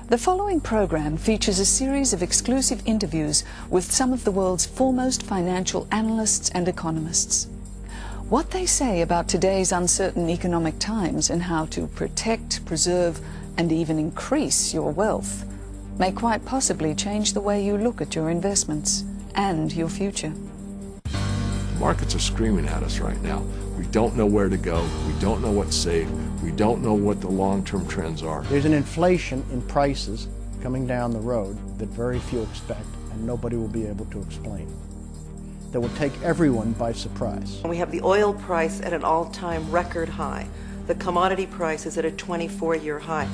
The following program features a series of exclusive interviews with some of the world's foremost financial analysts and economists. What they say about today's uncertain economic times and how to protect, preserve, and even increase your wealth may quite possibly change the way you look at your investments and your future. The markets are screaming at us right now. We don't know where to go. We don't know what's safe. We don't know what the long-term trends are. There's an inflation in prices coming down the road that very few expect and nobody will be able to explain. That will take everyone by surprise. We have the oil price at an all-time record high. The commodity price is at a 24-year high.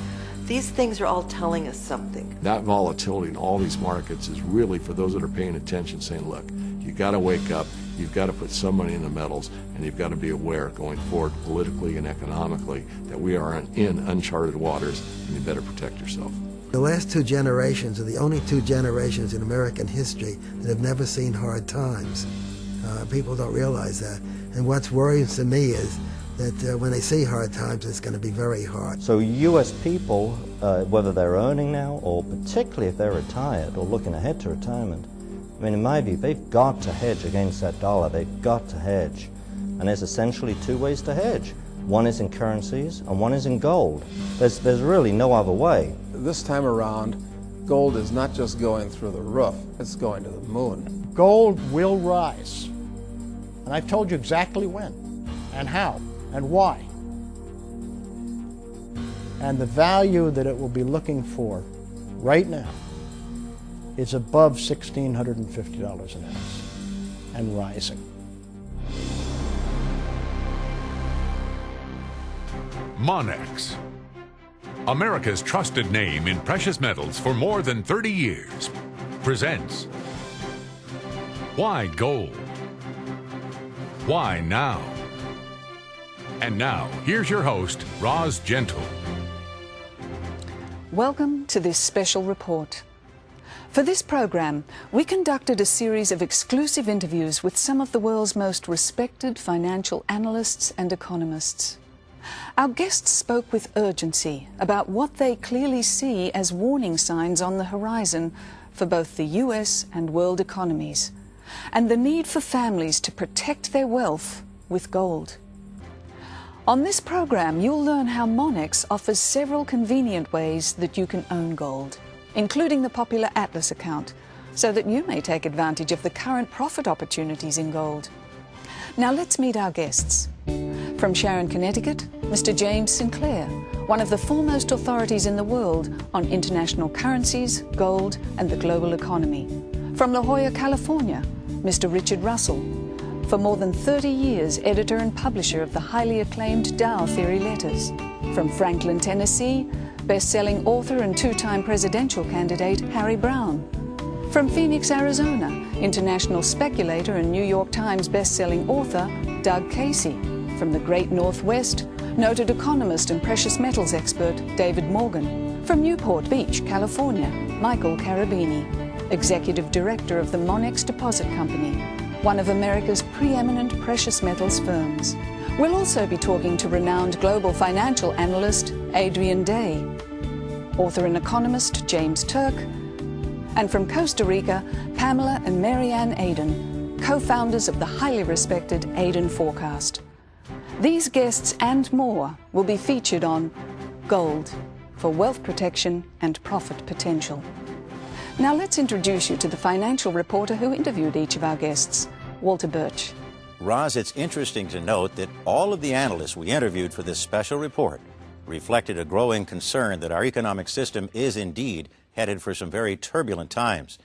These things are all telling us something. That volatility in all these markets is really for those that are paying attention, saying, look, you got to wake up, you've got to put some money in the metals, and you've got to be aware going forward politically and economically that we are in uncharted waters, and you better protect yourself. The last two generations are the only two generations in American history that have never seen hard times. People don't realize that. And what's worrisome to me is that when they see hard times, it's going to be very hard. So U.S. people, whether they're earning now or particularly if they're retired or looking ahead to retirement, I mean, in my view, they've got to hedge against that dollar. They've got to hedge. And there's essentially two ways to hedge. One is in currencies and one is in gold. There's really no other way. This time around, gold is not just going through the roof, it's going to the moon. Gold will rise. And I've told you exactly when and how and why. And the value that it will be looking for right now is above $1,650 an ounce and rising. Monex, America's trusted name in precious metals for more than 30 years, presents Why Gold? Why Now? And now, here's your host, Roz Gentle. Welcome to this special report. For this program, we conducted a series of exclusive interviews with some of the world's most respected financial analysts and economists. Our guests spoke with urgency about what they clearly see as warning signs on the horizon for both the US and world economies, and the need for families to protect their wealth with gold. On this program, you'll learn how Monex offers several convenient ways that you can own gold, including the popular Atlas account, so that you may take advantage of the current profit opportunities in gold. Now let's meet our guests. From Sharon, Connecticut, Mr. James Sinclair, one of the foremost authorities in the world on international currencies, gold, and the global economy. From La Jolla, California, Mr. Richard Russell, for more than 30 years editor and publisher of the highly acclaimed Dow Theory Letters. From Franklin, Tennessee, best-selling author and two-time presidential candidate Harry Browne. From Phoenix, Arizona, international speculator and New York Times best-selling author Doug Casey. From the Great Northwest, noted economist and precious metals expert David Morgan. From Newport Beach, California, Michael Carabini, executive director of the Monex Deposit Company, one of America's preeminent precious metals firms. We'll also be talking to renowned global financial analyst Adrian Day, author and economist James Turk, and from Costa Rica, Pamela and Marianne Aden, co-founders of the highly respected Aden Forecast. These guests and more will be featured on Gold for wealth protection and profit potential. Now let's introduce you to the financial reporter who interviewed each of our guests, Walter Birch. Roz, it's interesting to note that all of the analysts we interviewed for this special report reflected a growing concern that our economic system is indeed headed for some very turbulent times.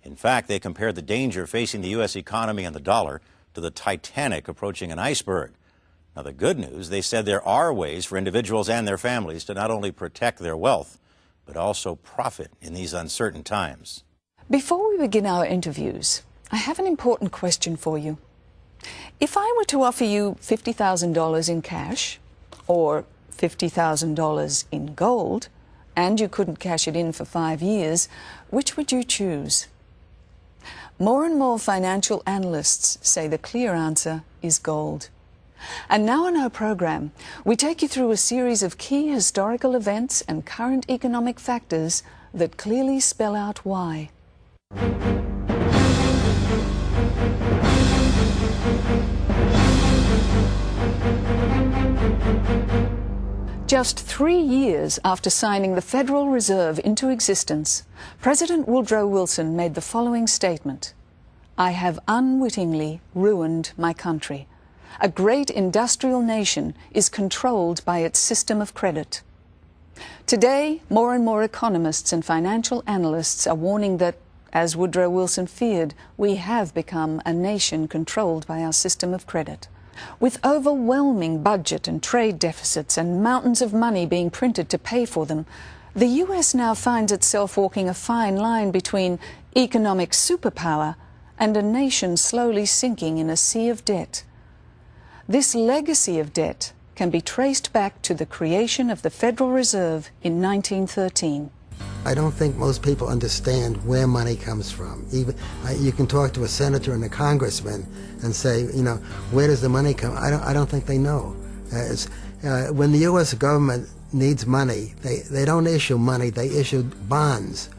In fact, they compared the danger facing the U.S. economy and the dollar to the Titanic approaching an iceberg. Now, the good news, they said there are ways for individuals and their families to not only protect their wealth, but also profit in these uncertain times. Before we begin our interviews, I have an important question for you. If I were to offer you $50,000 in cash or $50,000 in gold, and you couldn't cash it in for 5 years, which would you choose? More and more financial analysts say the clear answer is gold. And now on our program, we take you through a series of key historical events and current economic factors that clearly spell out why. Just 3 years after signing the Federal Reserve into existence, President Woodrow Wilson made the following statement: "I have unwittingly ruined my country. A great industrial nation is controlled by its system of credit." Today, more and more economists and financial analysts are warning that, as Woodrow Wilson feared, we have become a nation controlled by our system of credit. With overwhelming budget and trade deficits and mountains of money being printed to pay for them, the US now finds itself walking a fine line between economic superpower and a nation slowly sinking in a sea of debt. This legacy of debt can be traced back to the creation of the Federal Reserve in 1913. I don't think most people understand where money comes from. Even you can talk to a senator and a congressman and say, you know, where does the money come? I don't think they know. When the U.S. government needs money, they don't issue money. They issue bonds,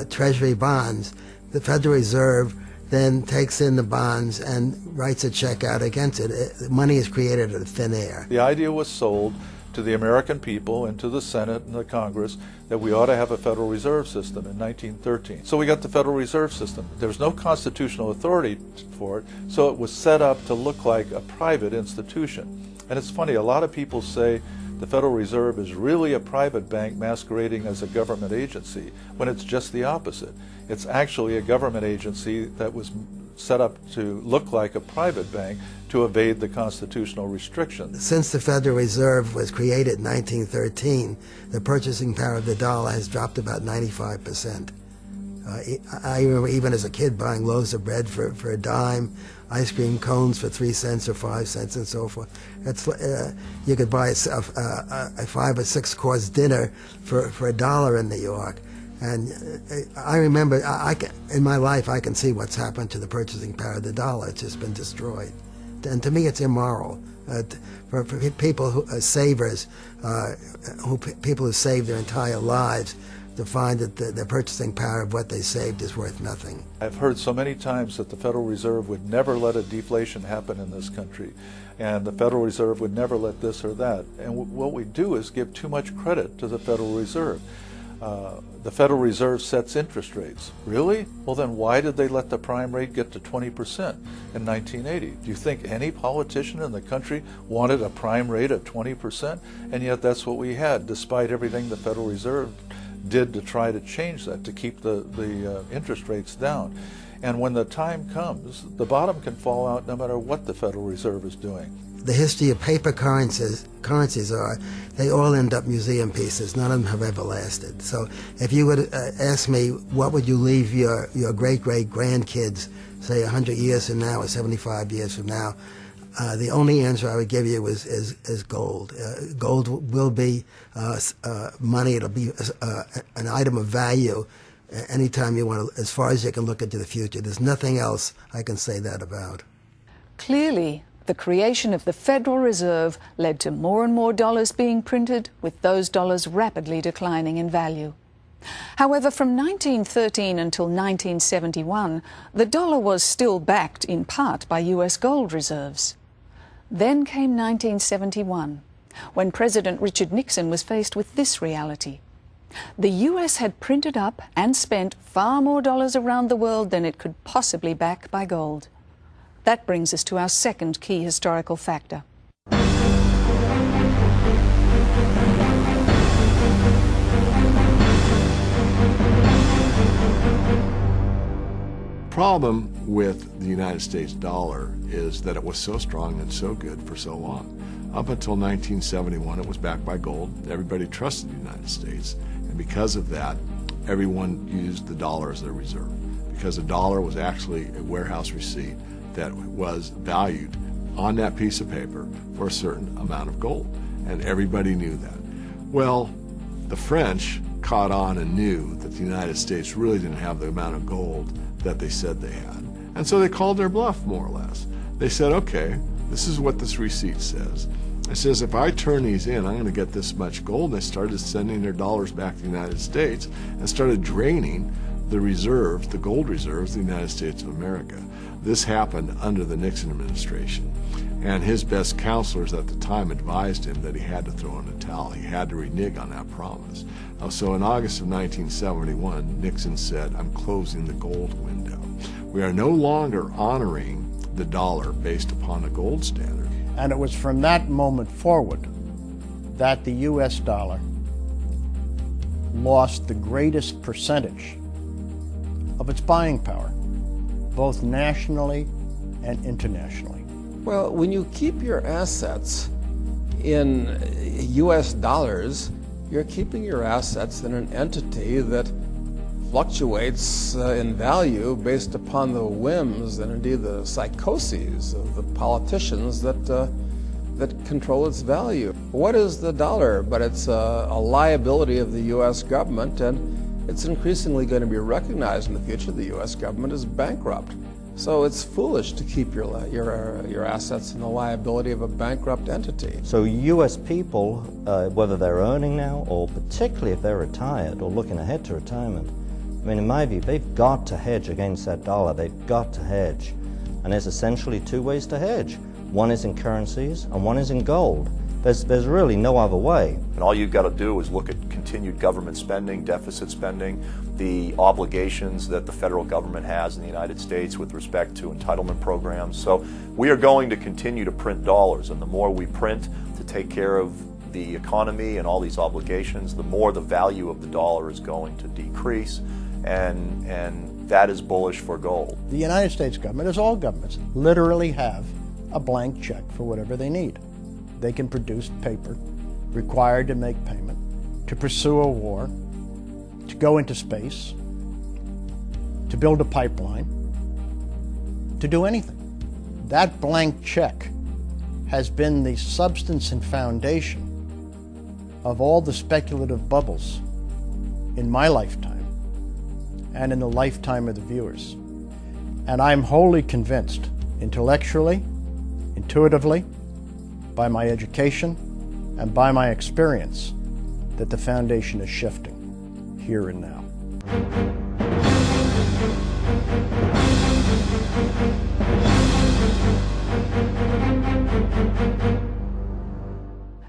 treasury bonds. The Federal Reserve then takes in the bonds and writes a check out against it. Money is created out of thin air. The idea was sold to the American people and to the Senate and the Congress that we ought to have a Federal Reserve System in 1913. So we got the Federal Reserve System. There was no constitutional authority for it, so it was set up to look like a private institution. And it's funny, a lot of people say the Federal Reserve is really a private bank masquerading as a government agency, when it's just the opposite. It's actually a government agency that was set up to look like a private bank to evade the constitutional restrictions. Since the Federal Reserve was created in 1913, the purchasing power of the dollar has dropped about 95%. I remember even as a kid buying loaves of bread for a dime, ice cream cones for 3 cents or 5 cents and so forth. You could buy a 5 or 6 course dinner for $1 in New York. And I remember, in my life, I can see what's happened to the purchasing power of the dollar. It's just been destroyed. And to me, it's immoral. For people who are savers, people who save their entire lives, to find that the purchasing power of what they saved is worth nothing. I've heard so many times that the Federal Reserve would never let a deflation happen in this country, and the Federal Reserve would never let this or that. And what we do is give too much credit to the Federal Reserve. The Federal Reserve sets interest rates. Really? Well, then why did they let the prime rate get to 20% in 1980? Do you think any politician in the country wanted a prime rate at 20%? And yet that's what we had, despite everything the Federal Reserve did to try to change that, to keep the interest rates down. And when the time comes, the bottom can fall out no matter what the Federal Reserve is doing. The history of paper currencies are, they all end up museum pieces. None of them have ever lasted. So if you would ask me, what would you leave your great-great-grandkids, say 100 years from now or 75 years from now, the only answer I would give you is gold. Gold will be money. It'll be an item of value anytime you want to, as far as you can look into the future. There's nothing else I can say that about. Clearly, the creation of the Federal Reserve led to more and more dollars being printed, with those dollars rapidly declining in value. However, from 1913 until 1971, the dollar was still backed in part by US gold reserves. Then came 1971, when President Richard Nixon was faced with this reality. The US had printed up and spent far more dollars around the world than it could possibly back by gold. That brings us to our second key historical factor. Problem with the United States dollar is that it was so strong and so good for so long. Up until 1971, it was backed by gold. Everybody trusted the United States, and because of that, everyone used the dollar as their reserve, because the dollar was actually a warehouse receipt that was valued on that piece of paper for a certain amount of gold, and everybody knew that. Well, the French caught on and knew that the United States really didn't have the amount of gold that they said they had, and so they called their bluff, more or less. They said, okay, This is what this receipt says. It says, if I turn these in, I'm going to get this much gold. And they started sending their dollars back to the United States and started draining the reserves, the gold reserves of the United States of America. This happened under the Nixon administration. And his best counselors at the time advised him that he had to throw in the towel. He had to renege on that promise. So in August of 1971, Nixon said, I'm closing the gold window. We are no longer honoring the dollar based upon a gold standard. And it was from that moment forward that the U.S. dollar lost the greatest percentage of its buying power, both nationally and internationally. Well, when you keep your assets in U.S. dollars, you're keeping your assets in an entity that fluctuates in value based upon the whims and indeed the psychoses of the politicians that control its value. What is the dollar? But it's a liability of the U.S. government, and it's increasingly going to be recognized in the future the U.S. government is bankrupt. So it's foolish to keep your assets in the liability of a bankrupt entity. So U.S. people, whether they're earning now or particularly if they're retired or looking ahead to retirement, I mean, in my view, they've got to hedge against that dollar. They've got to hedge. And there's essentially two ways to hedge. One is in currencies and one is in gold. There's really no other way. And all you've got to do is look at continued government spending, deficit spending, the obligations that the federal government has in the United States with respect to entitlement programs. So we are going to continue to print dollars, and the more we print to take care of the economy and all these obligations, the more the value of the dollar is going to decrease, and that is bullish for gold. The United States government, as all governments, literally have a blank check for whatever they need. They can produce paper required to make payment, to pursue a war, to go into space, to build a pipeline, to do anything. That blank check has been the substance and foundation of all the speculative bubbles in my lifetime and in the lifetime of the viewers. And I'm wholly convinced, intellectually, intuitively, by my education, and by my experience, that the foundation is shifting here and now.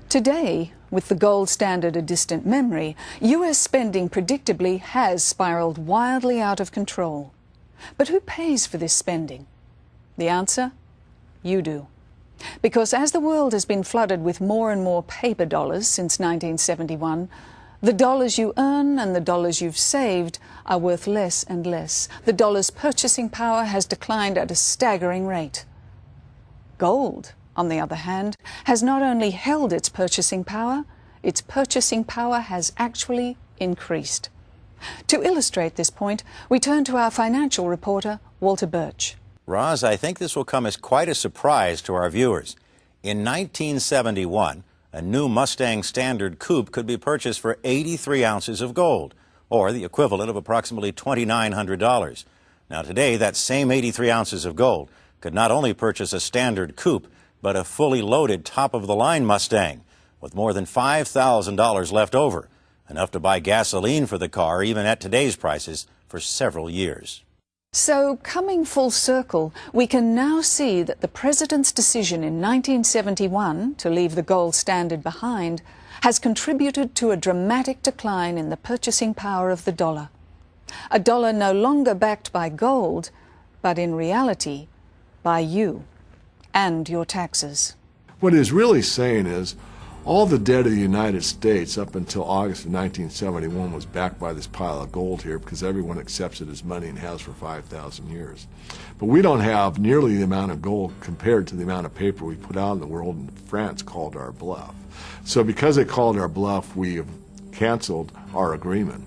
Today, with the gold standard a distant memory, US spending predictably has spiraled wildly out of control. But who pays for this spending? The answer? You do. Because as the world has been flooded with more and more paper dollars since 1971, the dollars you earn and the dollars you've saved are worth less and less. The dollar's purchasing power has declined at a staggering rate. Gold, on the other hand, has not only held its purchasing power has actually increased. To illustrate this point, we turn to our financial reporter, Walter Birch. Roz, I think this will come as quite a surprise to our viewers. In 1971, a new Mustang Standard Coupe could be purchased for 83 ounces of gold, or the equivalent of approximately $2,900. Now today, that same 83 ounces of gold could not only purchase a Standard Coupe, but a fully loaded top-of-the-line Mustang, with more than $5,000 left over, enough to buy gasoline for the car, even at today's prices, for several years. So, coming full circle, we can now see that the President's decision in 1971 to leave the gold standard behind has contributed to a dramatic decline in the purchasing power of the dollar. A dollar no longer backed by gold, but in reality, by you and your taxes. What he's really saying is, all the debt of the United States up until August of 1971 was backed by this pile of gold here because everyone accepts it as money and has for 5,000 years. But we don't have nearly the amount of gold compared to the amount of paper we put out in the world, and France called our bluff. So because they called our bluff, we have canceled our agreement.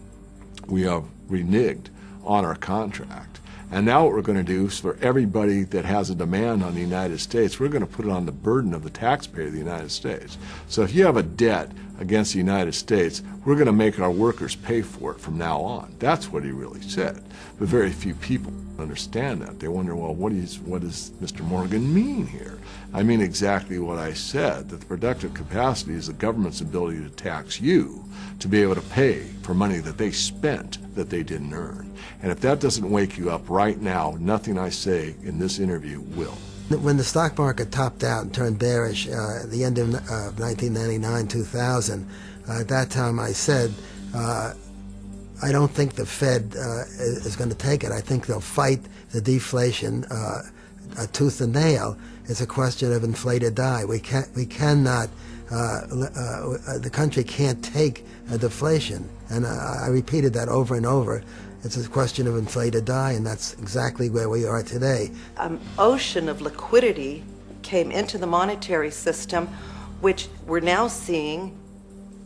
We have reneged on our contract. And now what we're going to do is for everybody that has a demand on the United States, we're going to put it on the burden of the taxpayer of the United States. So if you have a debt against the United States, we're going to make our workers pay for it from now on. That's what he really said. But very few people understand that. They wonder, well, what does Mr. Morgan mean here? I mean exactly what I said, that the productive capacity is the government's ability to tax you to be able to pay for money that they spent that they didn't earn. And if that doesn't wake you up right now, nothing I say in this interview will. When the stock market topped out and turned bearish at the end of 1999-2000, at that time I said, I don't think the Fed is going to take it. I think they'll fight the deflation tooth and nail. It's a question of inflated die. We cannot, the country can't take a deflation. And I repeated that over and over. It's a question of inflated die, and that's exactly where we are today. An ocean of liquidity came into the monetary system, which we're now seeing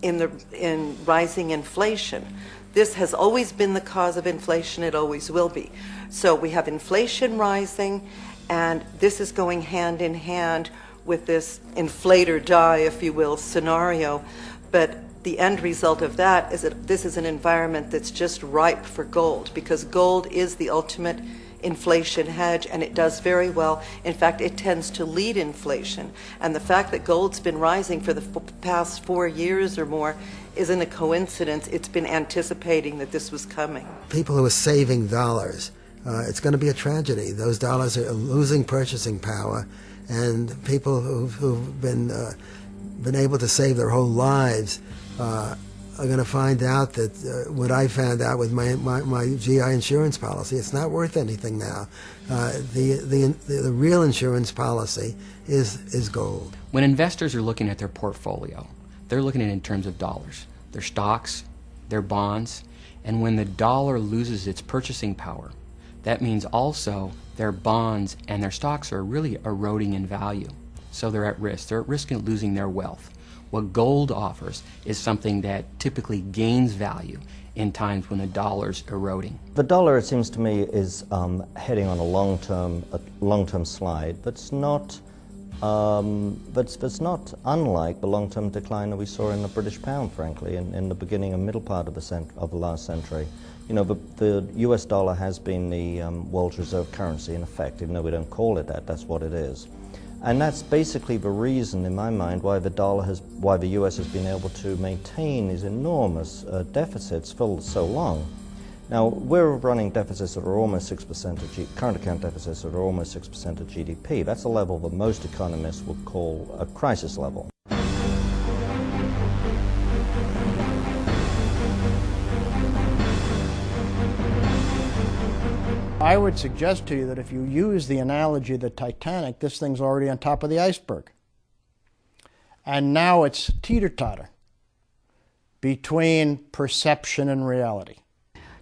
in rising inflation. This has always been the cause of inflation. It always will be. So we have inflation rising, and this is going hand in hand with this inflate or die, if you will, scenario. But the end result of that is that this is an environment that's just ripe for gold, because gold is the ultimate inflation hedge, and it does very well. In fact, it tends to lead inflation. And the fact that gold's been rising for the past 4 years or more isn't a coincidence. It's been anticipating that this was coming. People who are saving dollars, it's going to be a tragedy. Those dollars are losing purchasing power, and people who've been able to save their whole lives are going to find out that what I found out with my GI insurance policy, it's not worth anything now. The real insurance policy is gold. When investors are looking at their portfolio, they're looking at it in terms of dollars, their stocks, their bonds, and when the dollar loses its purchasing power, that means also their bonds and their stocks are really eroding in value. So they're at risk. They're at risk of losing their wealth. What gold offers is something that typically gains value in times when the dollar's eroding. The dollar, it seems to me, is heading on a long-term slide, but it's not unlike the long-term decline that we saw in the British pound, frankly, in the beginning and middle part of the last century. You know, the US dollar has been the world's reserve currency, in effect, even though we don't call it that. That's what it is. And that's basically the reason, in my mind, why the US has been able to maintain these enormous deficits for so long. Now, we're running deficits that are almost 6% of current account deficits that are almost 6% of GDP. That's a level that most economists would call a crisis level. I would suggest to you that if you use the analogy of the Titanic, this thing's already on top of the iceberg. And now it's teeter-totter between perception and reality.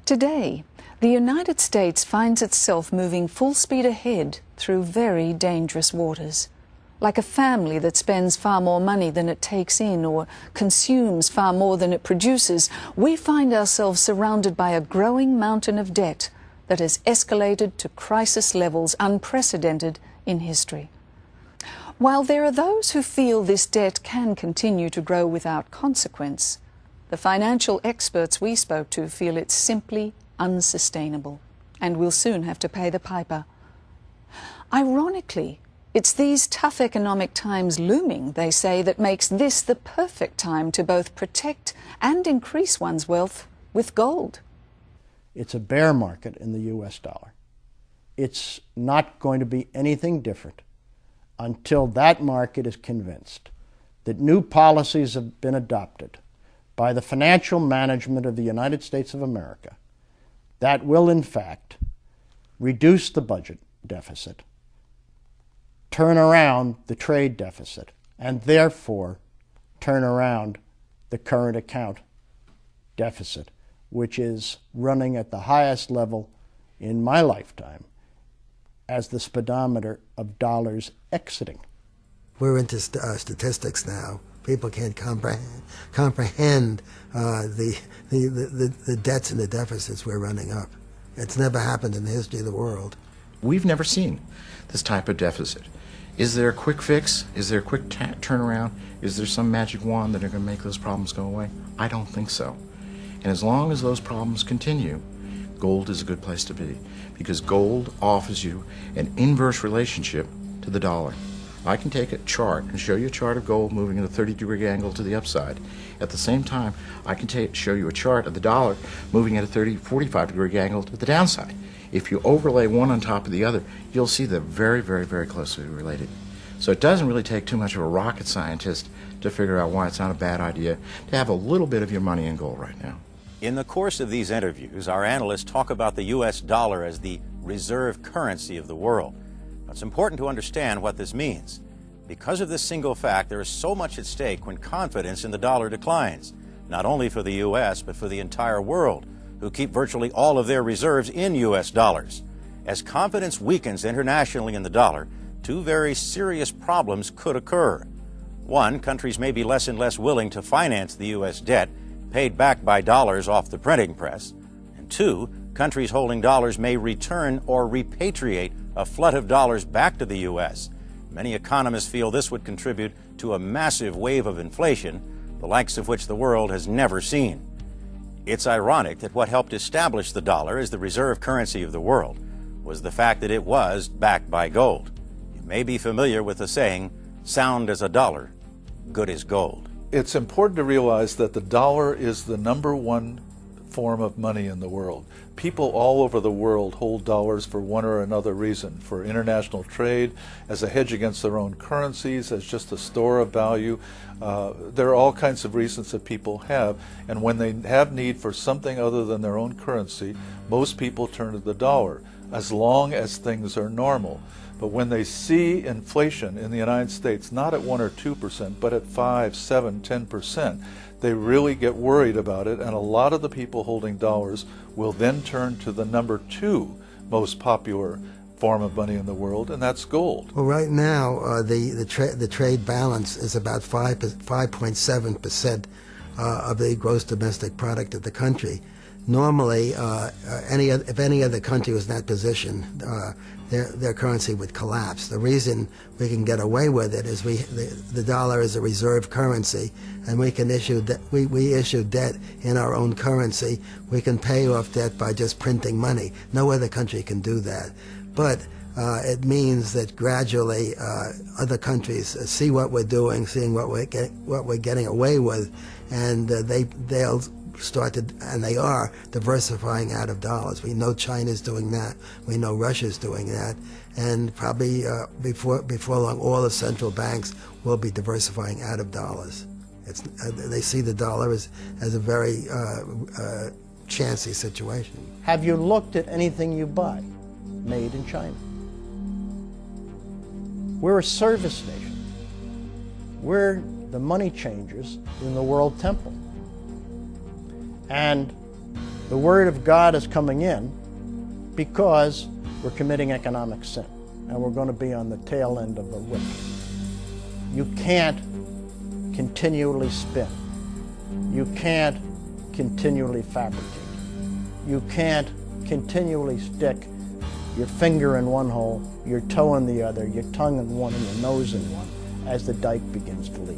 Today, the United States finds itself moving full speed ahead through very dangerous waters. Like a family that spends far more money than it takes in or consumes far more than it produces, we find ourselves surrounded by a growing mountain of debt that has escalated to crisis levels unprecedented in history. While there are those who feel this debt can continue to grow without consequence, the financial experts we spoke to feel it's simply unsustainable and will soon have to pay the piper. Ironically, it's these tough economic times looming, they say, that makes this the perfect time to both protect and increase one's wealth with gold. It's a bear market in the US dollar. It's not going to be anything different until that market is convinced that new policies have been adopted by the financial management of the United States of America that will, in fact, reduce the budget deficit, turn around the trade deficit, and therefore turn around the current account deficit, which is running at the highest level in my lifetime as the speedometer of dollars exiting. We're into statistics now. People can't comprehend the debts and the deficits we're running up. It's never happened in the history of the world. We've never seen this type of deficit. Is there a quick fix? Is there a quick turnaround? Is there some magic wand that are going to make those problems go away? I don't think so. And as long as those problems continue, gold is a good place to be, because gold offers you an inverse relationship to the dollar. I can take a chart and show you a chart of gold moving at a 30-degree angle to the upside. At the same time, I can show you a chart of the dollar moving at a 45-degree angle to the downside. If you overlay one on top of the other, you'll see they're very, very, very closely related. So it doesn't really take too much of a rocket scientist to figure out why it's not a bad idea to have a little bit of your money in gold right now. In the course of these interviews, our analysts talk about the U.S. dollar as the reserve currency of the world. It's important to understand what this means. Because of this single fact, there is so much at stake when confidence in the dollar declines, not only for the U.S., but for the entire world, who keep virtually all of their reserves in U.S. dollars. As confidence weakens internationally in the dollar, two very serious problems could occur. One, countries may be less and less willing to finance the U.S. debt paid back by dollars off the printing press. And two, countries holding dollars may return or repatriate a flood of dollars back to the U.S. Many economists feel this would contribute to a massive wave of inflation, the likes of which the world has never seen. It's ironic that what helped establish the dollar as the reserve currency of the world was the fact that it was backed by gold. You may be familiar with the saying, sound as a dollar, good as gold. It's important to realize that the dollar is the #1 form of money in the world. People all over the world hold dollars for one or another reason, for international trade, as a hedge against their own currencies, as just a store of value. There are all kinds of reasons that people have, and when they have need for something other than their own currency, most people turn to the dollar, as long as things are normal. But when they see inflation in the United States, not at 1 or 2%, but at 5, 7, 10%, they really get worried about it, and a lot of the people holding dollars will then turn to the #2 most popular form of money in the world, and that's gold. Well, right now, the trade balance is about 5.7% of the gross domestic product of the country. Normally, if any other country was in that position, their currency would collapse. The reason we can get away with it is the dollar is a reserve currency, and we can issue we issue debt in our own currency. We can pay off debt by just printing money. No other country can do that. But it means that gradually other countries see what we're doing, seeing what we're getting away with, and they'll start to, and they are, diversifying out of dollars. We know China's doing that. We know Russia's doing that. And probably before long, all the central banks will be diversifying out of dollars. They see the dollar as a very chancy situation. Have you looked at anything you buy made in China? We're a service nation. We're the money changers in the world temple. And the Word of God is coming in because we're committing economic sin, and we're going to be on the tail end of the whip. You can't continually spin. You can't continually fabricate. You can't continually stick your finger in one hole, your toe in the other, your tongue in one, and your nose in one, as the dike begins to leak.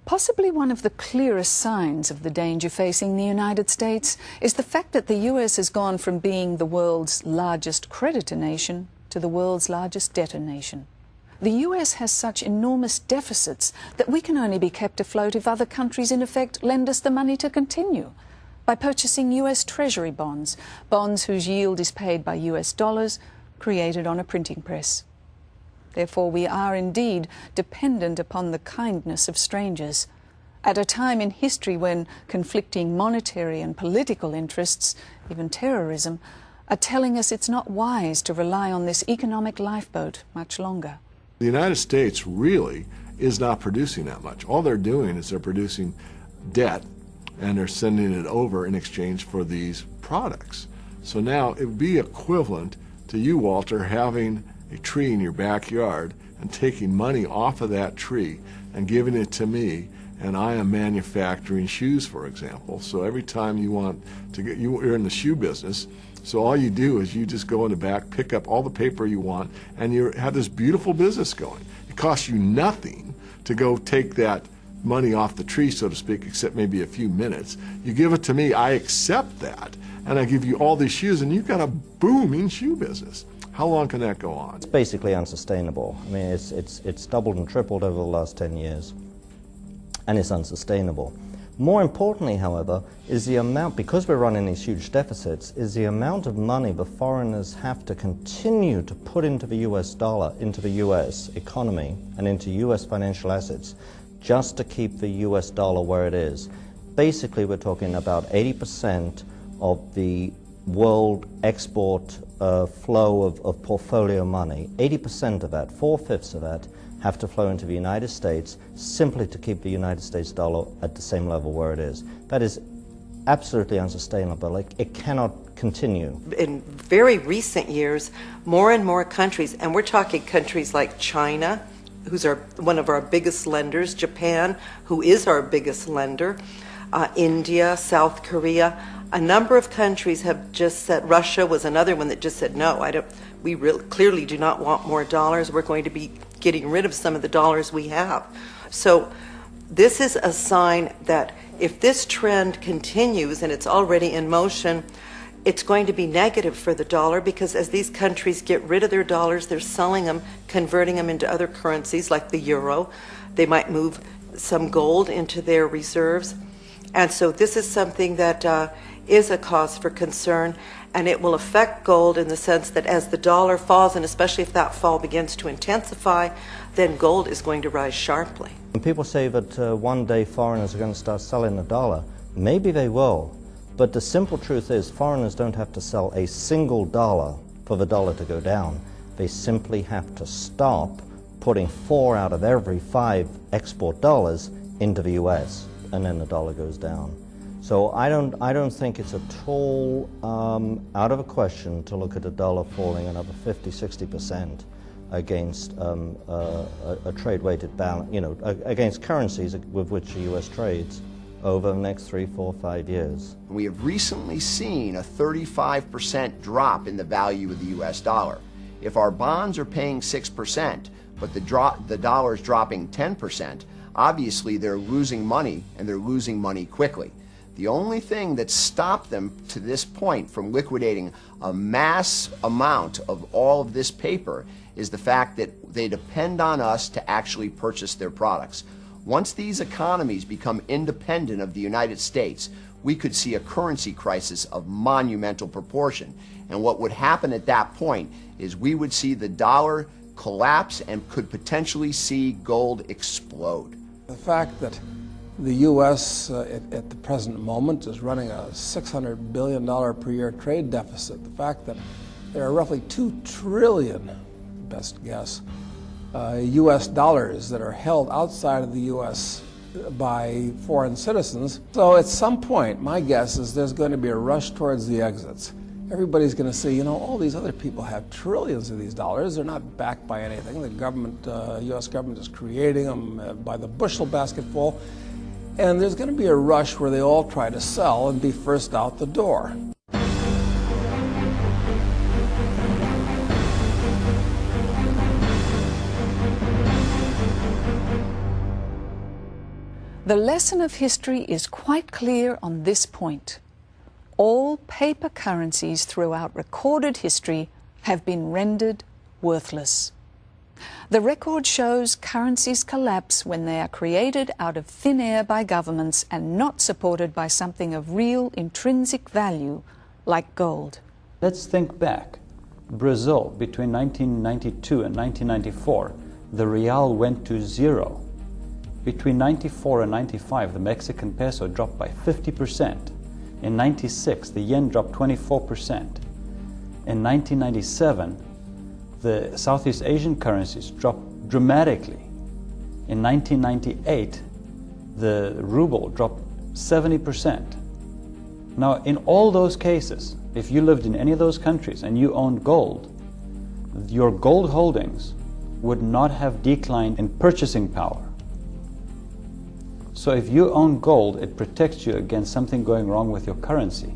Possibly one of the clearest signs of the danger facing the United States is the fact that the US has gone from being the world's largest creditor nation to the world's largest debtor nation. The US has such enormous deficits that we can only be kept afloat if other countries in effect lend us the money to continue, by purchasing US Treasury bonds, bonds whose yield is paid by US dollars, created on a printing press. Therefore, we are indeed dependent upon the kindness of strangers, at a time in history when conflicting monetary and political interests, even terrorism, are telling us it's not wise to rely on this economic lifeboat much longer. The United States really is not producing that much. All they're doing is they're producing debt, and they're sending it over in exchange for these products. So now it would be equivalent to you, Walter, having a tree in your backyard and taking money off of that tree and giving it to me, and I am manufacturing shoes, for example. So every time you want to get, you're in the shoe business, so all you do is you just go in the back, pick up all the paper you want, and you have this beautiful business going. It costs you nothing to go take that money off the tree, so to speak, except maybe a few minutes. You give it to me, I accept that, and I give you all these shoes, and you've got a booming shoe business. How long can that go on? It's basically unsustainable. I mean, it's doubled and tripled over the last 10 years, and it's unsustainable. More importantly, however, is the amount, because we're running these huge deficits, is the amount of money the foreigners have to continue to put into the US dollar, into the US economy, and into US financial assets, just to keep the US dollar where it is. Basically, we're talking about 80% of the world export flow of portfolio money. 80% of that, 4/5 of that, have to flow into the United States simply to keep the United States dollar at the same level where it is. That is absolutely unsustainable. It cannot continue. In very recent years, more and more countries, and we're talking countries like China, who's one of our biggest lenders, Japan, who is our biggest lender, India, South Korea, a number of countries have just said, Russia was another one that just said, no, we really clearly do not want more dollars. We're going to be getting rid of some of the dollars we have. So this is a sign that if this trend continues, and it's already in motion, it's going to be negative for the dollar, because as these countries get rid of their dollars, they're selling them, converting them into other currencies like the euro. They might move some gold into their reserves. And so this is something that is a cause for concern, and it will affect gold in the sense that as the dollar falls, and especially if that fall begins to intensify, then gold is going to rise sharply. When people say that one day foreigners are going to start selling the dollar, maybe they will, but the simple truth is foreigners don't have to sell a single dollar for the dollar to go down. They simply have to stop putting 4 out of every 5 export dollars into the US, and then the dollar goes down. So I don't think it's at all out of a question to look at the dollar falling another 50–60% against a trade-weighted balance, against currencies with which the U.S. trades over the next 3, 4, 5 years. We have recently seen a 35% drop in the value of the U.S. dollar. If our bonds are paying 6%, but the dollar is dropping 10%, obviously they're losing money, and they're losing money quickly. The only thing that stopped them to this point from liquidating a mass amount of all of this paper is the fact that they depend on us to actually purchase their products. Once these economies become independent of the United States, we could see a currency crisis of monumental proportion. And what would happen at that point is we would see the dollar collapse and could potentially see gold explode. The fact that the U.S. At the present moment is running a $600 billion per year trade deficit. The fact that there are roughly 2 trillion, best guess, U.S. dollars that are held outside of the U.S. by foreign citizens. So at some point, my guess is there's going to be a rush towards the exits. Everybody's going to say, all these other people have trillions of these dollars. They're not backed by anything. The government, U.S. government is creating them by the bushel basketful. And there's going to be a rush where they all try to sell and be first out the door. The lesson of history is quite clear on this point. All paper currencies throughout recorded history have been rendered worthless. The record shows currencies collapse when they are created out of thin air by governments and not supported by something of real intrinsic value, like gold. Let's think back. Brazil, between 1992 and 1994, the real went to 0. Between 94 and 95, the Mexican peso dropped by 50%. In 96, the yen dropped 24%. In 1997, the Southeast Asian currencies dropped dramatically. In 1998, the ruble dropped 70%. Now, in all those cases, if you lived in any of those countries and you owned gold, your gold holdings would not have declined in purchasing power. So if you own gold, it protects you against something going wrong with your currency,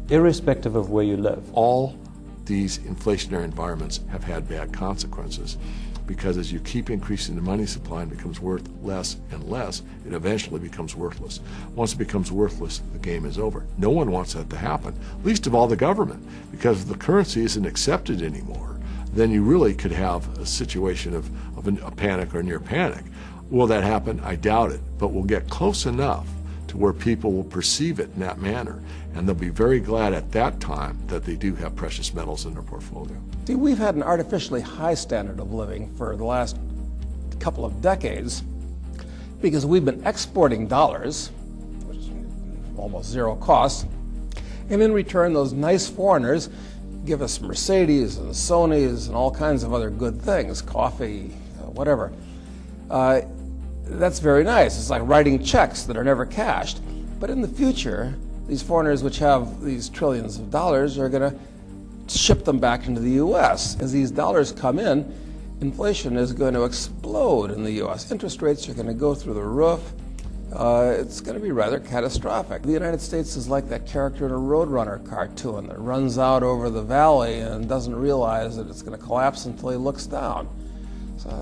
irrespective of where you live. All these inflationary environments have had bad consequences, because as you keep increasing the money supply and it becomes worth less and less, it eventually becomes worthless. Once it becomes worthless, the game is over. No one wants that to happen, least of all the government, because if the currency isn't accepted anymore, then you really could have a situation of a panic or near panic. Will that happen? I doubt it, but we'll get close enough to where people will perceive it in that manner, and they'll be very glad at that time that they do have precious metals in their portfolio. See, we've had an artificially high standard of living for the last couple of decades because we've been exporting dollars, which is almost zero cost, and in return those nice foreigners give us Mercedes and Sonys and all kinds of other good things, coffee, whatever. That's very nice. It's like writing checks that are never cashed. But in the future, these foreigners which have these trillions of dollars are going to ship them back into the U.S. As these dollars come in, inflation is going to explode in the U.S. Interest rates are going to go through the roof. It's going to be rather catastrophic. The United States is like that character in a Roadrunner cartoon that runs out over the valley and doesn't realize that it's going to collapse until he looks down.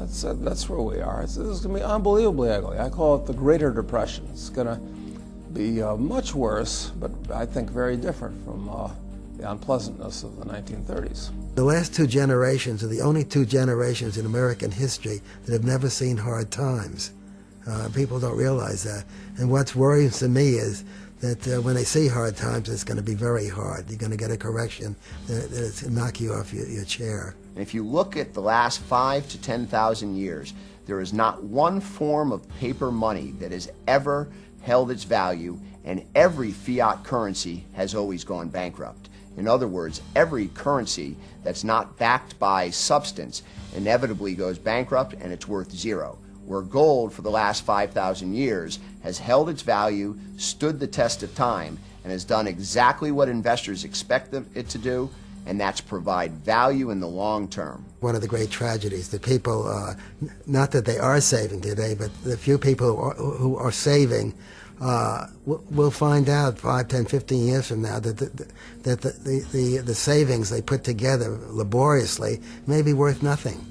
So that's where we are. This is going to be unbelievably ugly. I call it the Greater Depression. It's going to be much worse, but I think very different from the unpleasantness of the 1930s. The last two generations are the only two generations in American history that have never seen hard times. People don't realize that. And what's worrying to me is that when they see hard times, it's going to be very hard. You're going to get a correction that's going to knock you off your chair. And if you look at the last 5,000 to 10,000 years, there is not one form of paper money that has ever held its value, and every fiat currency has always gone bankrupt. In other words, every currency that's not backed by substance inevitably goes bankrupt and it's worth zero. Where gold for the last 5,000 years has held its value, stood the test of time, and has done exactly what investors expect it to do, and that's provide value in the long term. One of the great tragedies, the people, not that they are saving today, but the few people who are saving will find out 5, 10, 15 years from now that the savings they put together laboriously may be worth nothing.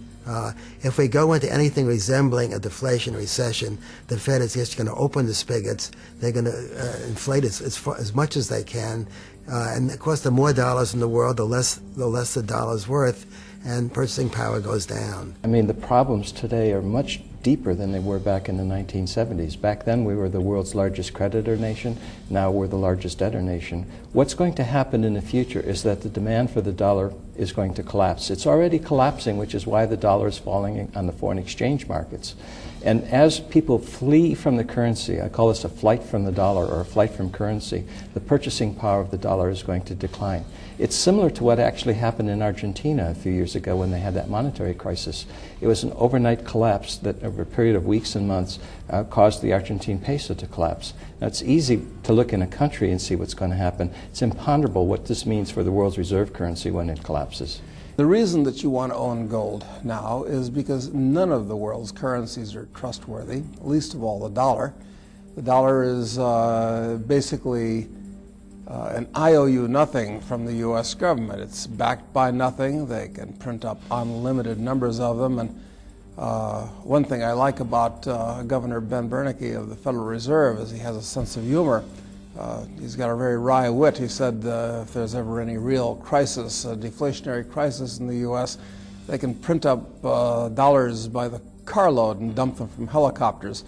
If we go into anything resembling a deflation recession, the Fed is just going to open the spigots. They're going to inflate as much as they can. And of course, the more dollars in the world, the less the dollar's worth, and purchasing power goes down. I mean, the problems today are much deeper than they were back in the 1970s. Back then, we were the world's largest creditor nation. Now we're the largest debtor nation. What's going to happen in the future is that the demand for the dollar is going to collapse. It's already collapsing, which is why the dollar is falling on the foreign exchange markets. And as people flee from the currency, I call this a flight from the dollar or a flight from currency, the purchasing power of the dollar is going to decline. It's similar to what actually happened in Argentina a few years ago when they had that monetary crisis. It was an overnight collapse that over a period of weeks and months caused the Argentine peso to collapse. Now it's easy to look in a country and see what's going to happen. It's imponderable what this means for the world's reserve currency when it collapses. The reason that you want to own gold now is because none of the world's currencies are trustworthy, least of all the dollar. The dollar is basically an IOU nothing from the U.S. government. It's backed by nothing. They can print up unlimited numbers of them. And one thing I like about Governor Ben Bernanke of the Federal Reserve is he has a sense of humor. He's got a very wry wit. He said if there's ever any real crisis, a deflationary crisis in the U.S., they can print up dollars by the carload and dump them from helicopters.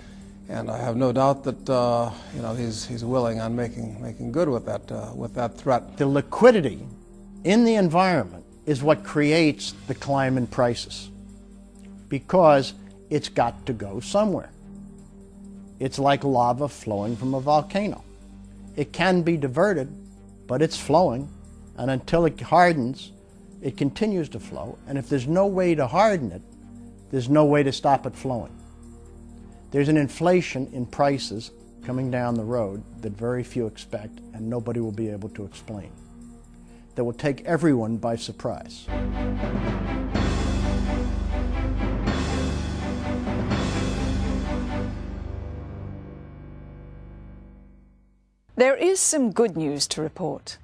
And I have no doubt that he's willing on making good with that threat. The liquidity in the environment is what creates the climb in prices, because it's got to go somewhere. It's like lava flowing from a volcano. It can be diverted, but it's flowing, and until it hardens, it continues to flow. And if there's no way to harden it, there's no way to stop it flowing. There's an inflation in prices coming down the road that very few expect, and nobody will be able to explain, that will take everyone by surprise. There is some good news to report.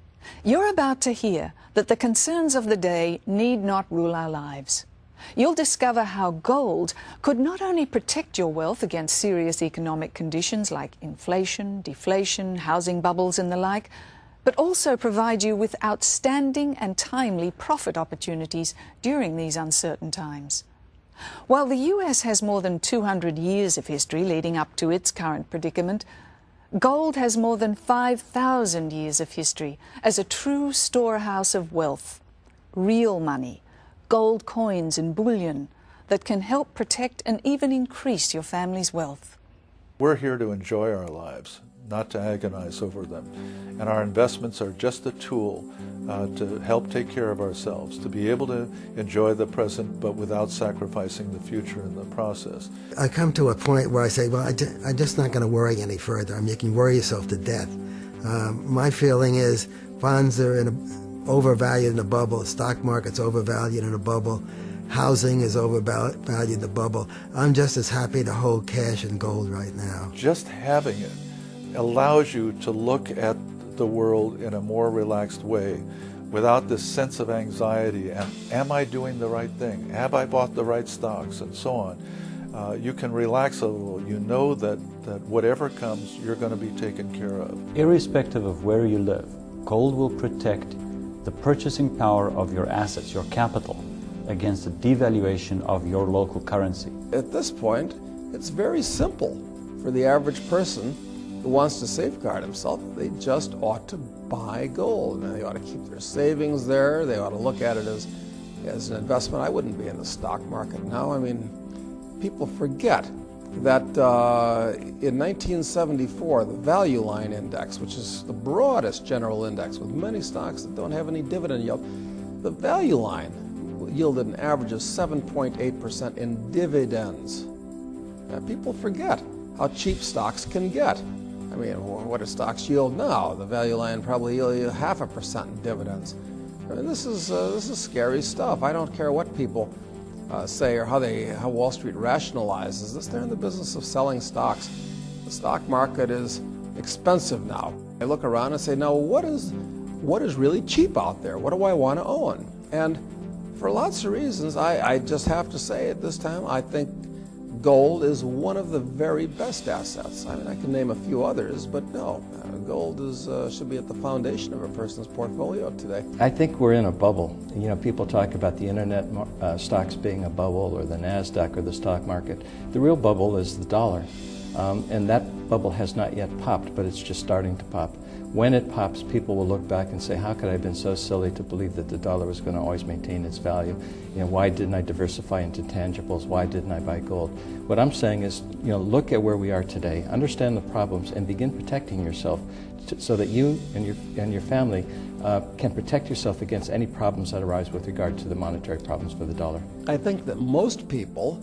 You're about to hear that the concerns of the day need not rule our lives. You'll discover how gold could not only protect your wealth against serious economic conditions like inflation, deflation, housing bubbles and the like, but also provide you with outstanding and timely profit opportunities during these uncertain times. While the US has more than 200 years of history leading up to its current predicament, gold has more than 5,000 years of history as a true storehouse of wealth, real money, gold coins and bullion that can help protect and even increase your family's wealth. We're here to enjoy our lives, not to agonize over them. And our investments are just a tool to help take care of ourselves, to be able to enjoy the present but without sacrificing the future in the process. I come to a point where I say, well, I'm just not going to worry any further. I mean, you can worry yourself to death. My feeling is bonds are overvalued in a bubble, the stock market's overvalued in a bubble, housing is overvalued in a bubble. I'm just as happy to hold cash and gold right now. Just having it allows you to look at the world in a more relaxed way without this sense of anxiety. Am I doing the right thing? Have I bought the right stocks? And so on. You can relax a little. You know that whatever comes, you're going to be taken care of. Irrespective of where you live, gold will protect the purchasing power of your assets, your capital, against the devaluation of your local currency. At this point, it's very simple for the average person who wants to safeguard himself. They just ought to buy gold. And they ought to keep their savings there. They ought to look at it as an investment. I wouldn't be in the stock market now. I mean, people forget that in 1974, the Value Line Index, which is the broadest general index with many stocks that don't have any dividend yield, the Value Line yielded an average of 7.8% in dividends. People forget how cheap stocks can get. I mean, what do stocks yield now? The Value Line probably yield you 0.5% in dividends. I mean, this is scary stuff. I don't care what people say or how Wall Street rationalizes this. They're in the business of selling stocks. The stock market is expensive now. I look around and say, now what is really cheap out there? What do I want to own? And for lots of reasons, I just have to say at this time, I think gold is one of the very best assets. I mean, I can name a few others, but no, gold should be at the foundation of a person's portfolio today. I think we're in a bubble. You know, people talk about the internet stocks being a bubble or the NASDAQ or the stock market. The real bubble is the dollar, and that bubble has not yet popped, but it's just starting to pop. When it pops, people will look back and say, how could I have been so silly to believe that the dollar was going to always maintain its value? You know, why didn't I diversify into tangibles? Why didn't I buy gold? What I'm saying is, you know, look at where we are today, understand the problems, and begin protecting yourself so that you and your family can protect yourself against any problems that arise with regard to the monetary problems for the dollar. I think that most people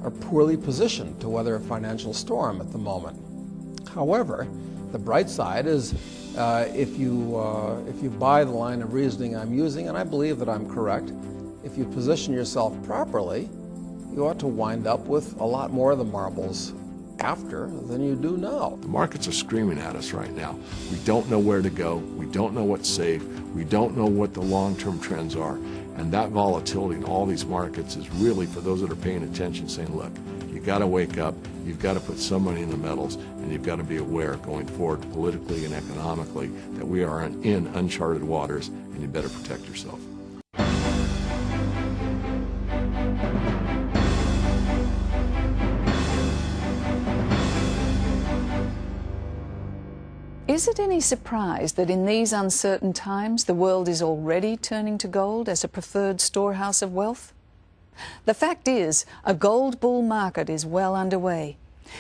are poorly positioned to weather a financial storm at the moment. However, the bright side is if you buy the line of reasoning I'm using, and I believe that I'm correct, if you position yourself properly, you ought to wind up with a lot more of the marbles after than you do now. The markets are screaming at us right now. We don't know where to go. We don't know what's safe. We don't know what the long-term trends are. And that volatility in all these markets is really, for those that are paying attention, saying, look, you got to wake up, you've got to put some money in the metals, and you've got to be aware going forward politically and economically that we are in uncharted waters, and you better protect yourself. Is it any surprise that in these uncertain times the world is already turning to gold as a preferred storehouse of wealth? The fact is, a gold bull market is well underway.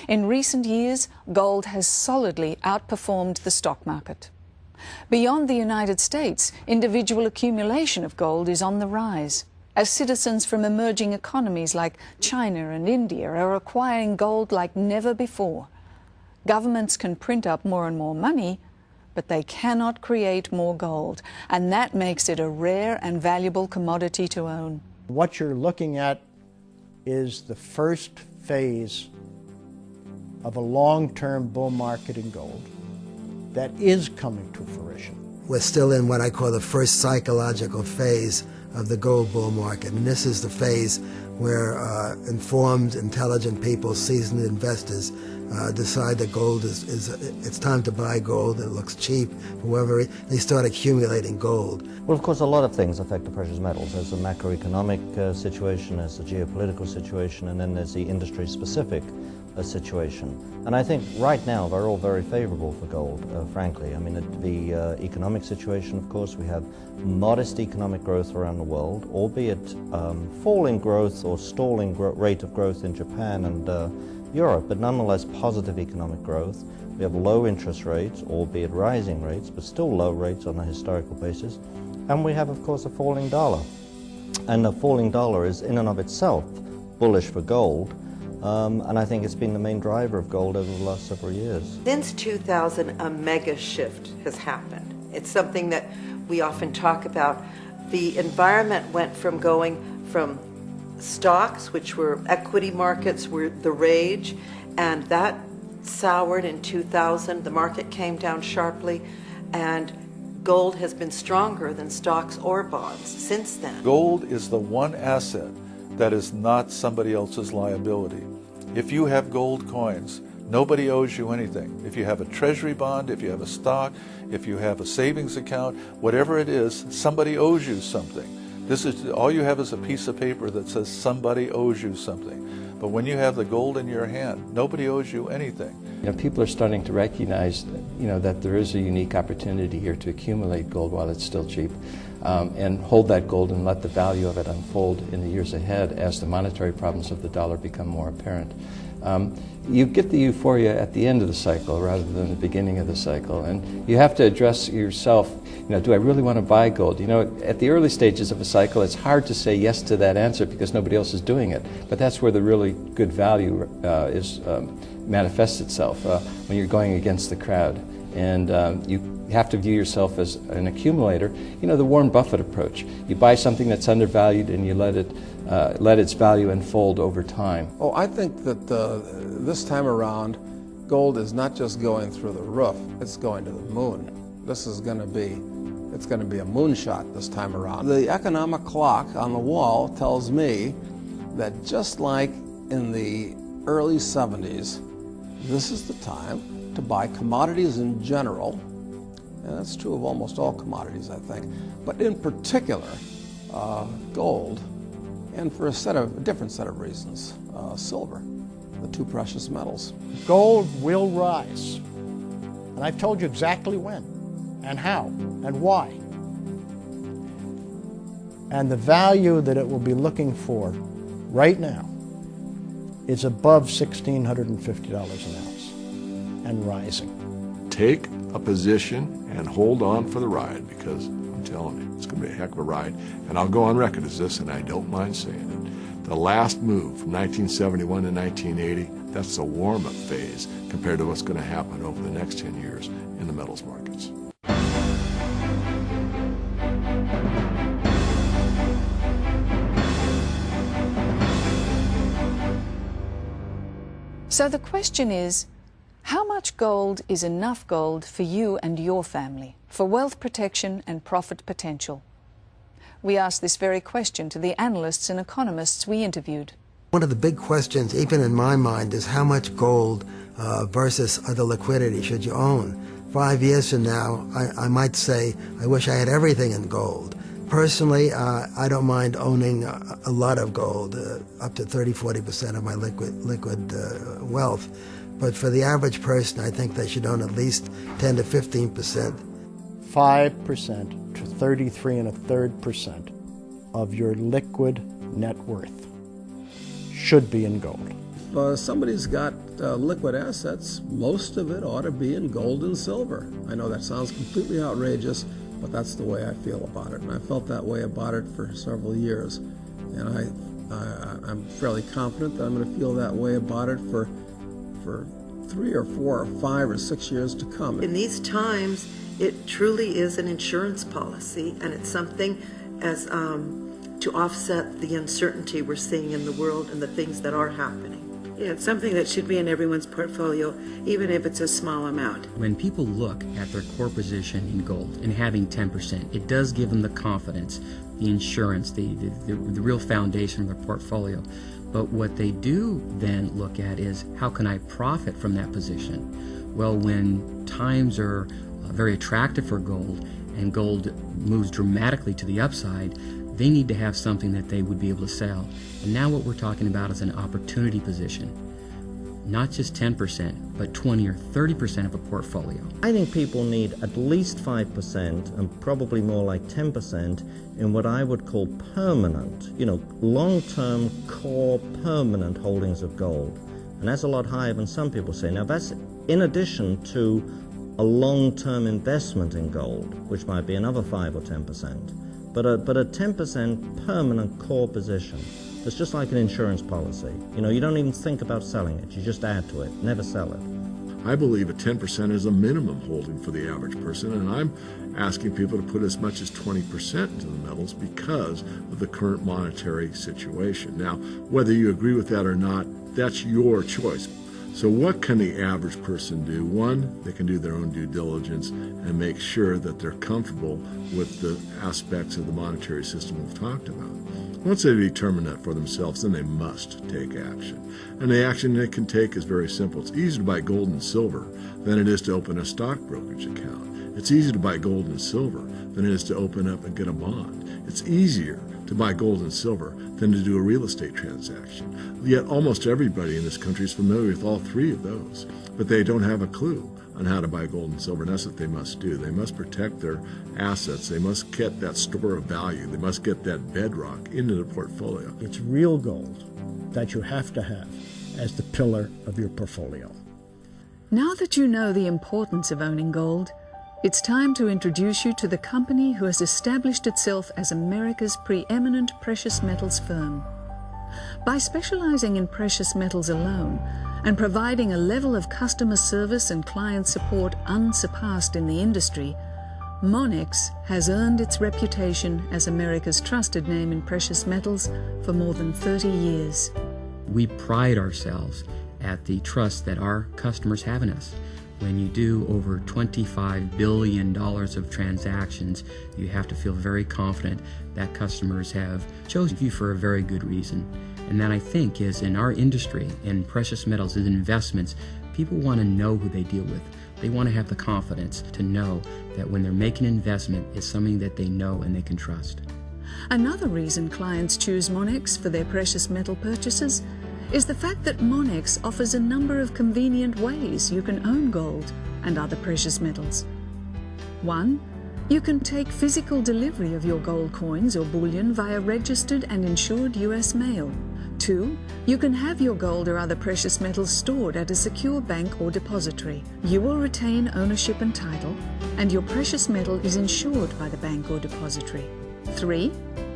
In recent years, gold has solidly outperformed the stock market. Beyond the United States, individual accumulation of gold is on the rise, as citizens from emerging economies like China and India are acquiring gold like never before. Governments can print up more and more money, but they cannot create more gold, and that makes it a rare and valuable commodity to own. What you're looking at is the first phase of a long-term bull market in gold that is coming to fruition. We're still in what I call the first psychological phase of the gold bull market, and this is the phase where informed, intelligent people, seasoned investors, decide that gold it's time to buy gold. It looks cheap. However, they start accumulating gold. Well, of course, a lot of things affect the precious metals. There's the macroeconomic situation, there's the geopolitical situation, and then there's the industry-specific situation. And I think right now they're all very favorable for gold, frankly. I mean, the economic situation, of course, we have modest economic growth around the world, albeit falling growth or stalling rate of growth in Japan and Europe, but nonetheless positive economic growth. We have low interest rates, albeit rising rates, but still low rates on a historical basis. And we have, of course, a falling dollar. And the falling dollar is in and of itself bullish for gold. And I think it's been the main driver of gold over the last several years. Since 2000, a mega shift has happened. It's something that we often talk about. The environment went from going from stocks, which were equity markets, were the rage, and that soured in 2000. The market came down sharply, and gold has been stronger than stocks or bonds since then. Gold is the one asset that is not somebody else's liability. If you have gold coins, nobody owes you anything. If you have a treasury bond, if you have a stock, if you have a savings account, whatever it is, somebody owes you something. This is all you have is a piece of paper that says somebody owes you something. But when you have the gold in your hand, nobody owes you anything. You know, people are starting to recognize, that there is a unique opportunity here to accumulate gold while it's still cheap, and hold that gold and let the value of it unfold in the years ahead as the monetary problems of the dollar become more apparent. You get the euphoria at the end of the cycle rather than the beginning of the cycle, and you have to address yourself, do I really want to buy gold? At the early stages of a cycle, it's hard to say yes to that answer because nobody else is doing it, but that's where the really good value manifests itself, when you're going against the crowd. And you have to view yourself as an accumulator. The Warren Buffett approach. You buy something that's undervalued and you let its value unfold over time. Oh, I think that this time around, gold is not just going through the roof, it's going to the moon. This is going to be, it's going to be a moonshot this time around. The economic clock on the wall tells me that just like in the early 70s, this is the time to buy commodities in general, and that's true of almost all commodities, I think, but in particular, gold, and for a different set of reasons, silver, the two precious metals. Gold will rise, and I've told you exactly when, and how, and why. And the value that it will be looking for right now is above $1,650 an ounce, and rising. Take a position and hold on for the ride, because I'm telling you, it's going to be a heck of a ride. And I'll go on record as this, and I don't mind saying it. The last move from 1971 to 1980, that's the warm-up phase compared to what's going to happen over the next 10 years in the metals markets. So the question is, how much gold is enough gold for you and your family, for wealth protection and profit potential? We asked this very question to the analysts and economists we interviewed. One of the big questions, even in my mind, is how much gold versus other liquidity should you own? 5 years from now, I might say, I wish I had everything in gold. Personally, I don't mind owning a lot of gold, up to 30–40% of my liquid wealth. But for the average person, I think they should own at least 10 to 15%. 5% to 33⅓% of your liquid net worth should be in gold. If somebody's got liquid assets, most of it ought to be in gold and silver. I know that sounds completely outrageous, but that's the way I feel about it. And I felt that way about it for several years. And I'm fairly confident that I'm going to feel that way about it for 3 or 4 or 5 or 6 years to come. In these times, it truly is an insurance policy, and it's something as to offset the uncertainty we're seeing in the world and the things that are happening. Yeah, it's something that should be in everyone's portfolio, even if it's a small amount. When people look at their core position in gold and having 10%, it does give them the confidence, the insurance, the real foundation of their portfolio. But what they do then look at is, how can I profit from that position? Well, when times are very attractive for gold and gold moves dramatically to the upside, they need to have something that they would be able to sell. And now what we're talking about is an opportunity position. Not just 10%, but 20 or 30% of a portfolio. I think people need at least 5% and probably more like 10% in what I would call permanent, long-term core permanent holdings of gold. And that's a lot higher than some people say. Now that's in addition to a long-term investment in gold, which might be another 5 or 10%. But a 10% permanent core position. It's just like an insurance policy. You don't even think about selling it. You just add to it. Never sell it. I believe a 10% is a minimum holding for the average person, and I'm asking people to put as much as 20% into the metals because of the current monetary situation. Now, whether you agree with that or not, that's your choice. So what can the average person do? One, they can do their own due diligence and make sure that they're comfortable with the aspects of the monetary system we've talked about. Once they determine that for themselves, then they must take action. And the action they can take is very simple. It's easier to buy gold and silver than it is to open a stock brokerage account. It's easier to buy gold and silver than it is to open up and get a bond. It's easier to buy gold and silver than to do a real estate transaction. Yet almost everybody in this country is familiar with all three of those, but they don't have a clue on how to buy gold and silver, and that's what they must do. They must protect their assets. They must get that store of value. They must get that bedrock into the portfolio. It's real gold that you have to have as the pillar of your portfolio. Now that you know the importance of owning gold, it's time to introduce you to the company who has established itself as America's preeminent precious metals firm. By specializing in precious metals alone and providing a level of customer service and client support unsurpassed in the industry, Monex has earned its reputation as America's trusted name in precious metals for more than 30 years. We pride ourselves at the trust that our customers have in us. When you do over $25 billion of transactions, you have to feel very confident that customers have chosen you for a very good reason. And that, I think, is in our industry, in precious metals, in investments, people want to know who they deal with. They want to have the confidence to know that when they're making an investment, it's something that they know and they can trust. Another reason clients choose Monex for their precious metal purchases is the fact that Monex offers a number of convenient ways you can own gold and other precious metals. 1. You can take physical delivery of your gold coins or bullion via registered and insured U.S. mail. 2. You can have your gold or other precious metals stored at a secure bank or depository. You will retain ownership and title, and your precious metal is insured by the bank or depository. 3.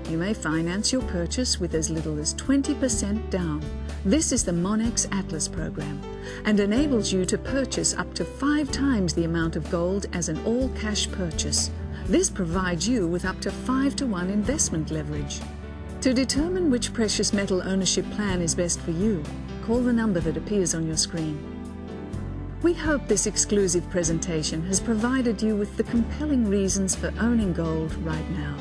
You may finance your purchase with as little as 20% down. This is the Monex Atlas program and enables you to purchase up to 5 times the amount of gold as an all-cash purchase. This provides you with up to 5-to-1 investment leverage. To determine which precious metal ownership plan is best for you, call the number that appears on your screen. We hope this exclusive presentation has provided you with the compelling reasons for owning gold right now,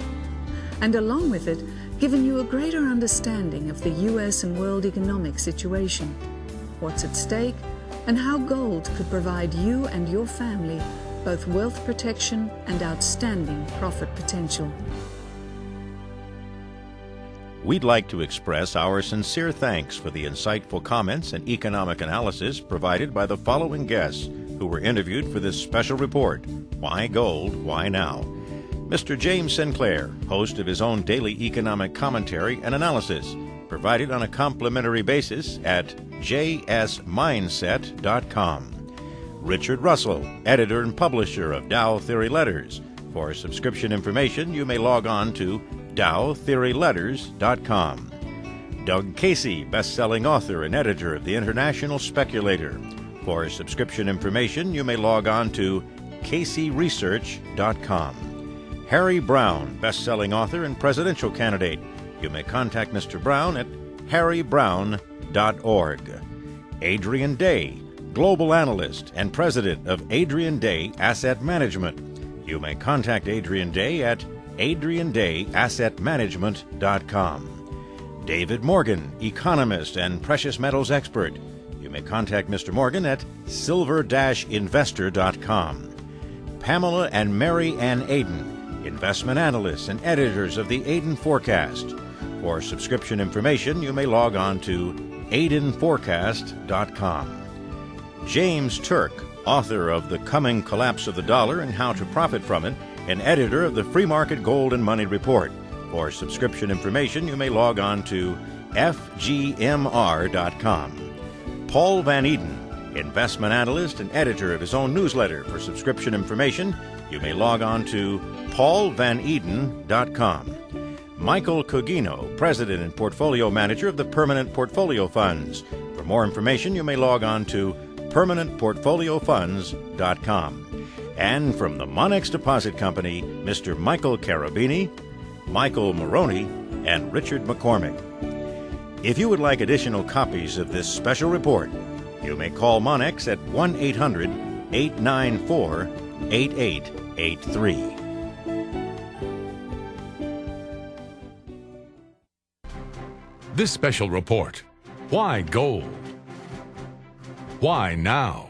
and along with it, given you a greater understanding of the US and world economic situation, what's at stake, and how gold could provide you and your family both wealth protection and outstanding profit potential. We'd like to express our sincere thanks for the insightful comments and economic analysis provided by the following guests who were interviewed for this special report, Why Gold, Why Now? Mr. James Sinclair, host of his own daily economic commentary and analysis, provided on a complimentary basis at jsmindset.com. Richard Russell, editor and publisher of Dow Theory Letters. For subscription information, you may log on to dowtheoryletters.com. Doug Casey, best-selling author and editor of The International Speculator. For subscription information, you may log on to caseyresearch.com. Harry Brown, best-selling author and presidential candidate. You may contact Mr. Brown at harrybrown.org. Adrian Day, Global Analyst and President of Adrian Day Asset Management. You may contact Adrian Day at adriandayassetmanagement.com. David Morgan, Economist and Precious Metals Expert. You may contact Mr. Morgan at silver-investor.com. Pamela and Mary Ann Aden, Investment Analysts and Editors of the Aden Forecast. For subscription information, you may log on to adenforecast.com. James Turk, author of The Coming Collapse of the Dollar and How to Profit from It, and editor of the Free Market Gold and Money Report. For subscription information, you may log on to fgmr.com. Paul Van Eden, investment analyst and editor of his own newsletter. For subscription information, you may log on to paulvaneden.com. Michael Cugino, president and portfolio manager of the Permanent Portfolio Funds. For more information, you may log on to permanentportfoliofunds.com. And from the Monex Deposit Company, Mr. Michael Carabini, Michael Maroney, and Richard McCormick. If you would like additional copies of this special report, you may call Monex at 1-800-894-8883. This special report, Why Gold? Why Now?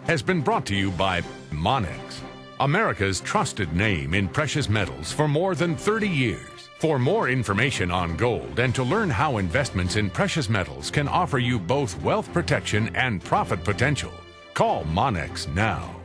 Has been brought to you by Monex, America's trusted name in precious metals for more than 30 years. For more information on gold and to learn how investments in precious metals can offer you both wealth protection and profit potential, call Monex now.